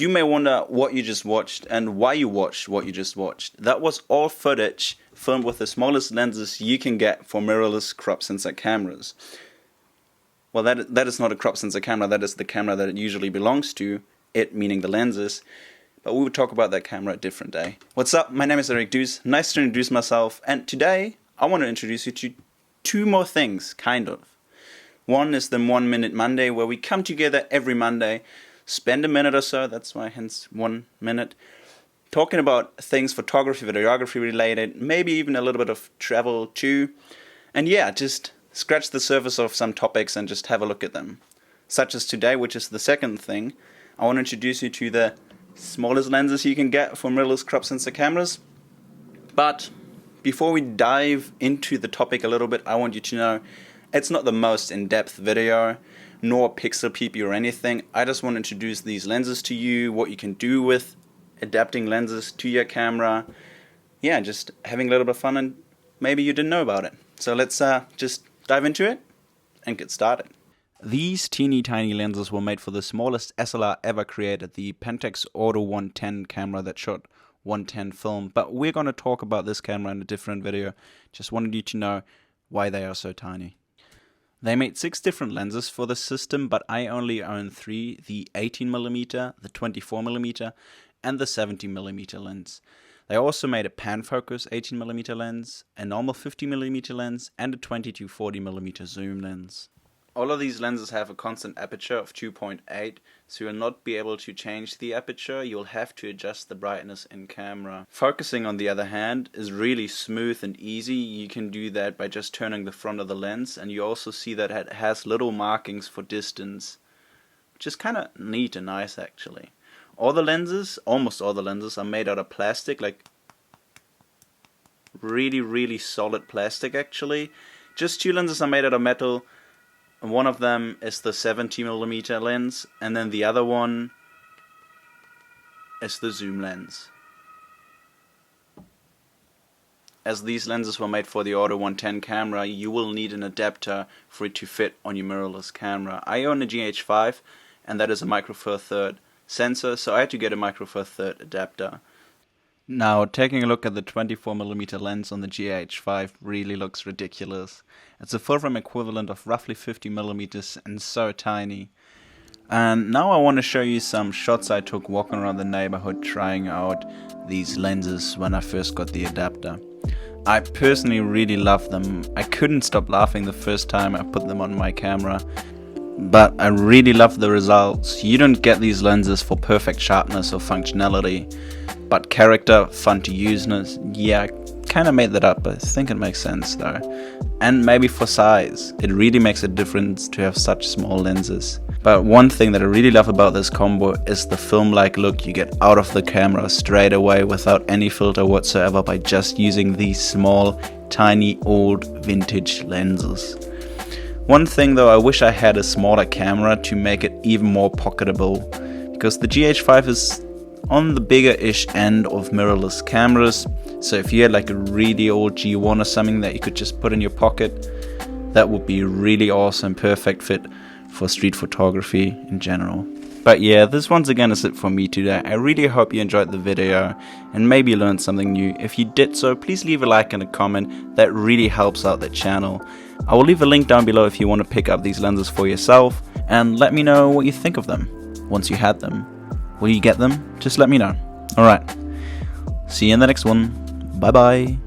You may wonder what you just watched and why you watched what you just watched. That was all footage filmed with the smallest lenses you can get for mirrorless crop sensor cameras. Well, that is not a crop sensor camera, that is the camera that it usually belongs to, it meaning the lenses. But we will talk about that camera a different day. What's up? My name is Eric Deuce. Nice to introduce myself. And today I want to introduce you to two more things, kind of. One is the 1 Minute Monday, where we come together every Monday, spend a minute or so, that's why hence 1 minute, talking about things photography, videography related, maybe even a little bit of travel too. And yeah, just scratch the surface of some topics and just have a look at them. Such as today, which is the second thing, I want to introduce you to the smallest lenses you can get for mirrorless crop sensor cameras. But before we dive into the topic a little bit, I want you to know it's not the most in-depth video, nor pixel peepy or anything. I just want to introduce these lenses to you, what you can do with adapting lenses to your camera. Yeah, just having a little bit of fun, and maybe you didn't know about it. So let's just dive into it and get started. These teeny tiny lenses were made for the smallest SLR ever created, the Pentax Auto 110 camera that shot 110 film. But we're going to talk about this camera in a different video. Just wanted you to know why they are so tiny. They made 6 different lenses for the system, but I only own 3, the 18mm, the 24mm, and the 70mm lens. They also made a pan focus 18mm lens, a normal 50mm lens, and a 20-40mm zoom lens. All of these lenses have a constant aperture of 2.8, so you'll not be able to change the aperture, you'll have to adjust the brightness in camera. Focusing, on the other hand, is really smooth and easy. You can do that by just turning the front of the lens, and you also see that it has little markings for distance, which is kind of neat and nice actually. All the lenses, almost all the lenses, are made out of plastic, like really solid plastic actually. Just 2 lenses are made out of metal. One of them is the 70mm lens, and then the other one is the zoom lens. As these lenses were made for the Auto 110 camera, you will need an adapter for it to fit on your mirrorless camera. I own a GH5, and that is a micro four third sensor, so I had to get a micro four third adapter. Now, taking a look at the 24mm lens on the GH5 really looks ridiculous. It's a full frame equivalent of roughly 50mm and so tiny. And now I want to show you some shots I took walking around the neighborhood trying out these lenses when I first got the adapter. I personally really love them. I couldn't stop laughing the first time I put them on my camera. But I really love the results. You don't get these lenses for perfect sharpness or functionality, but character, fun to useness, yeah, kinda made that up, but I think it makes sense though. And maybe for size, it really makes a difference to have such small lenses. But one thing that I really love about this combo is the film-like look you get out of the camera straight away without any filter whatsoever by just using these small, tiny, old, vintage lenses. One thing though, I wish I had a smaller camera to make it even more pocketable, because the GH5 is on the bigger-ish end of mirrorless cameras, so if you had like a really old G1 or something that you could just put in your pocket, that would be really awesome, perfect fit for street photography in general. But yeah, this once again is it for me today. I really hope you enjoyed the video and maybe learned something new. If you did so, please leave a like and a comment, that really helps out the channel. I will leave a link down below if you want to pick up these lenses for yourself, and let me know what you think of them once you had them. Will you get them? Just let me know. Alright. See you in the next one. Bye bye.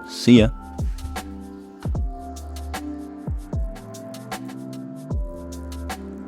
See ya.